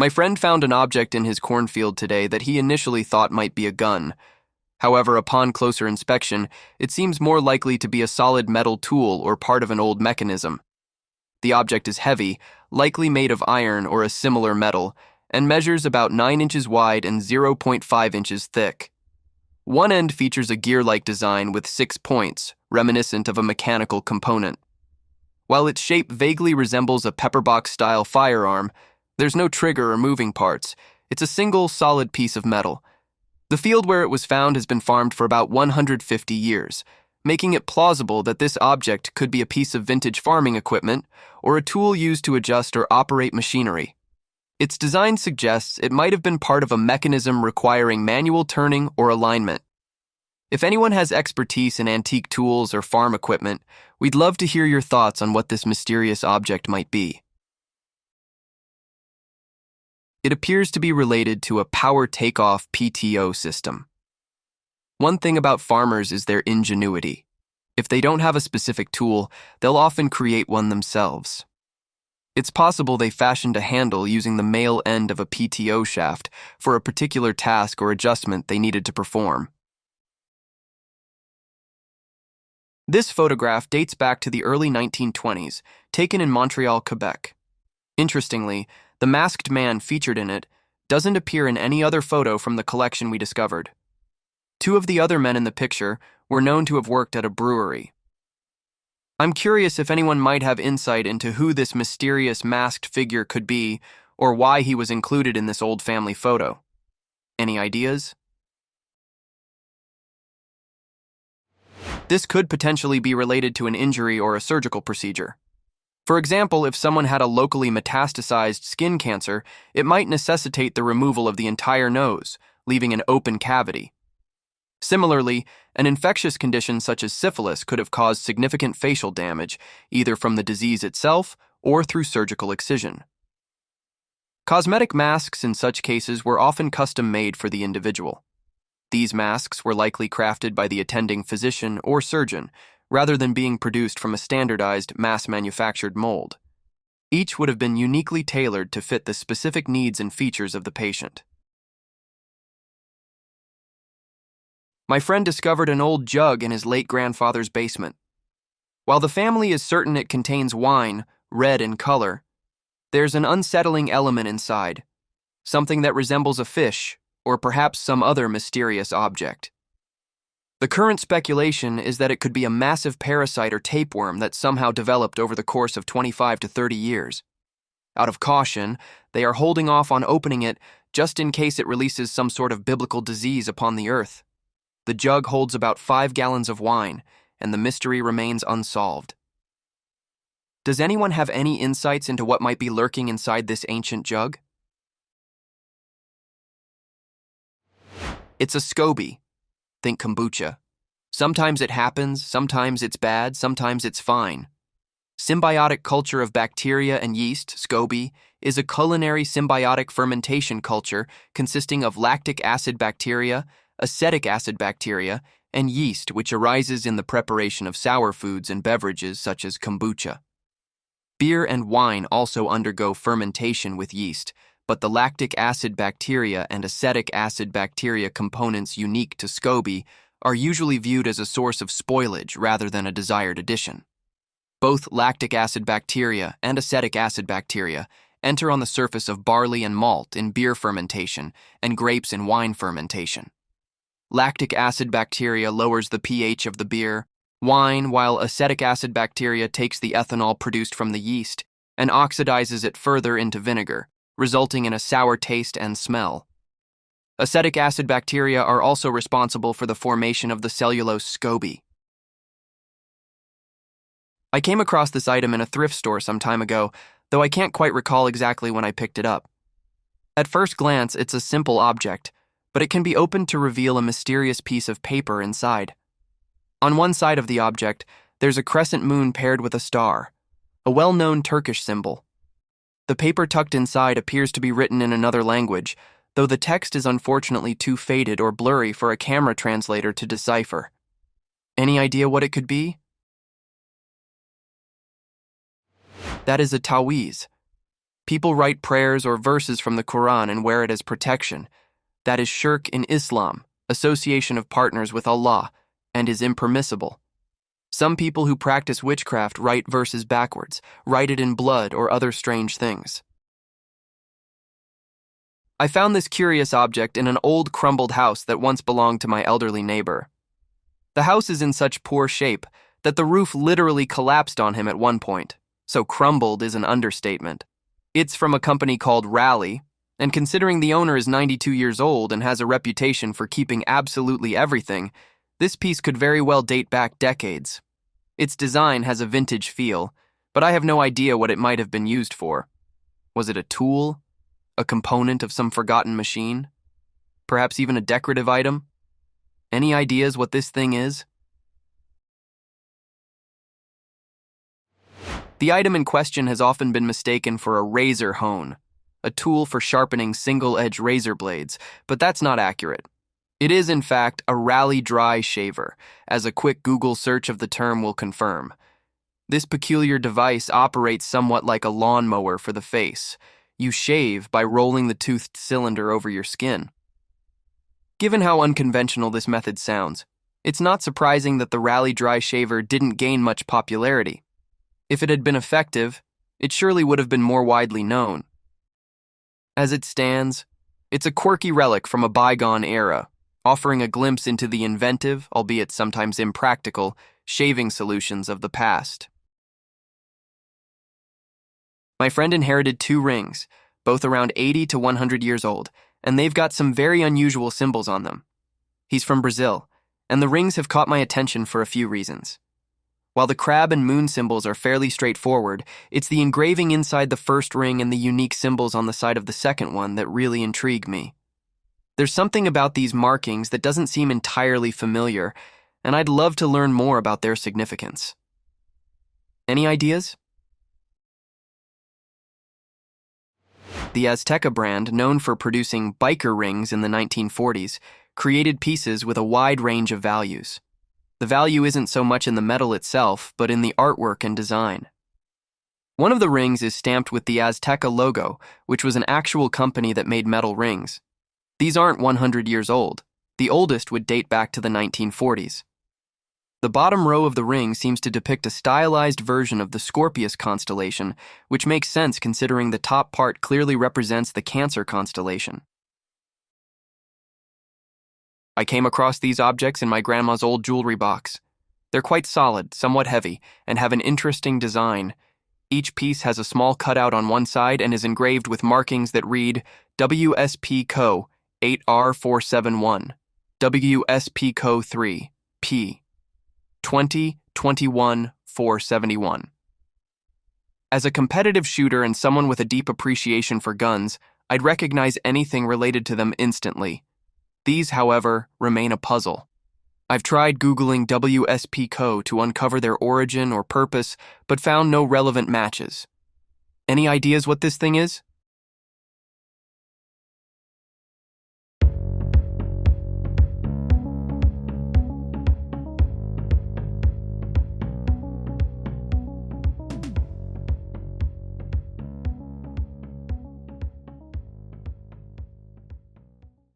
My friend found an object in his cornfield today that he initially thought might be a gun. However, upon closer inspection, it seems more likely to be a solid metal tool or part of an old mechanism. The object is heavy, likely made of iron or a similar metal, and measures about 9 inches wide and 0.5 inches thick. One end features a gear-like design with 6 points, reminiscent of a mechanical component. While its shape vaguely resembles a pepperbox-style firearm, there's no trigger or moving parts. It's a single, solid piece of metal. The field where it was found has been farmed for about 150 years, making it plausible that this object could be a piece of vintage farming equipment or a tool used to adjust or operate machinery. Its design suggests it might have been part of a mechanism requiring manual turning or alignment. If anyone has expertise in antique tools or farm equipment, we'd love to hear your thoughts on what this mysterious object might be. It appears to be related to a power takeoff PTO system. One thing about farmers is their ingenuity. If they don't have a specific tool, they'll often create one themselves. It's possible they fashioned a handle using the male end of a PTO shaft for a particular task or adjustment they needed to perform. This photograph dates back to the early 1920s, taken in Montreal, Quebec. Interestingly, the masked man featured in it doesn't appear in any other photo from the collection we discovered. 2 of the other men in the picture were known to have worked at a brewery. I'm curious if anyone might have insight into who this mysterious masked figure could be or why he was included in this old family photo. Any ideas? This could potentially be related to an injury or a surgical procedure. For example, if someone had a locally metastasized skin cancer, it might necessitate the removal of the entire nose, leaving an open cavity. Similarly, an infectious condition such as syphilis could have caused significant facial damage, either from the disease itself or through surgical excision. Cosmetic masks in such cases were often custom-made for the individual. These masks were likely crafted by the attending physician or surgeon, rather than being produced from a standardized, mass-manufactured mold. Each would have been uniquely tailored to fit the specific needs and features of the patient. My friend discovered an old jug in his late grandfather's basement. While the family is certain it contains wine, red in color, there's an unsettling element inside, something that resembles a fish, or perhaps some other mysterious object. The current speculation is that it could be a massive parasite or tapeworm that somehow developed over the course of 25 to 30 years. Out of caution, they are holding off on opening it just in case it releases some sort of biblical disease upon the earth. The jug holds about 5 gallons of wine, and the mystery remains unsolved. Does anyone have any insights into what might be lurking inside this ancient jug? It's a SCOBY. Think kombucha. Sometimes it happens, sometimes it's bad, sometimes it's fine. Symbiotic culture of bacteria and yeast, SCOBY, is a culinary symbiotic fermentation culture consisting of lactic acid bacteria, acetic acid bacteria, and yeast, which arises in the preparation of sour foods and beverages such as kombucha. Beer and wine also undergo fermentation with yeast, but the lactic acid bacteria and acetic acid bacteria components unique to SCOBY are usually viewed as a source of spoilage rather than a desired addition. Both lactic acid bacteria and acetic acid bacteria enter on the surface of barley and malt in beer fermentation and grapes in wine fermentation. Lactic acid bacteria lowers the pH of the beer, wine, while acetic acid bacteria takes the ethanol produced from the yeast and oxidizes it further into vinegar, resulting in a sour taste and smell. Acetic acid bacteria are also responsible for the formation of the cellulose SCOBY. I came across this item in a thrift store some time ago, though I can't quite recall exactly when I picked it up. At first glance, it's a simple object, but it can be opened to reveal a mysterious piece of paper inside. On one side of the object, there's a crescent moon paired with a star, a well-known Turkish symbol. The paper tucked inside appears to be written in another language, though the text is unfortunately too faded or blurry for a camera translator to decipher. Any idea what it could be? That is a tawiz. People write prayers or verses from the Quran and wear it as protection. That is shirk in Islam, association of partners with Allah, and is impermissible. Some people who practice witchcraft write verses backwards, write it in blood or other strange things. I found this curious object in an old crumbled house that once belonged to my elderly neighbor. The house is in such poor shape that the roof literally collapsed on him at one point, so crumbled is an understatement. It's from a company called Rally, and considering the owner is 92 years old and has a reputation for keeping absolutely everything, this piece could very well date back decades. Its design has a vintage feel, but I have no idea what it might have been used for. Was it a tool? A component of some forgotten machine? Perhaps even a decorative item? Any ideas what this thing is? The item in question has often been mistaken for a razor hone, a tool for sharpening single-edge razor blades, but that's not accurate. It is, in fact, a Rally dry shaver, as a quick Google search of the term will confirm. This peculiar device operates somewhat like a lawnmower for the face. You shave by rolling the toothed cylinder over your skin. Given how unconventional this method sounds, it's not surprising that the Rally dry shaver didn't gain much popularity. If it had been effective, it surely would have been more widely known. As it stands, it's a quirky relic from a bygone era, offering a glimpse into the inventive, albeit sometimes impractical, shaving solutions of the past. My friend inherited 2 rings, both around 80 to 100 years old, and they've got some very unusual symbols on them. He's from Brazil, and the rings have caught my attention for a few reasons. While the crab and moon symbols are fairly straightforward, it's the engraving inside the first ring and the unique symbols on the side of the second one that really intrigue me. There's something about these markings that doesn't seem entirely familiar, and I'd love to learn more about their significance. Any ideas? The Azteca brand, known for producing biker rings in the 1940s, created pieces with a wide range of values. The value isn't so much in the metal itself, but in the artwork and design. One of the rings is stamped with the Azteca logo, which was an actual company that made metal rings. These aren't 100 years old. The oldest would date back to the 1940s. The bottom row of the ring seems to depict a stylized version of the Scorpius constellation, which makes sense considering the top part clearly represents the Cancer constellation. I came across these objects in my grandma's old jewelry box. They're quite solid, somewhat heavy, and have an interesting design. Each piece has a small cutout on one side and is engraved with markings that read WSP Co. 8R471, WSP Co. 3, P. 2021-471. As a competitive shooter and someone with a deep appreciation for guns, I'd recognize anything related to them instantly. These, however, remain a puzzle. I've tried Googling WSP Co. to uncover their origin or purpose, but found no relevant matches. Any ideas what this thing is?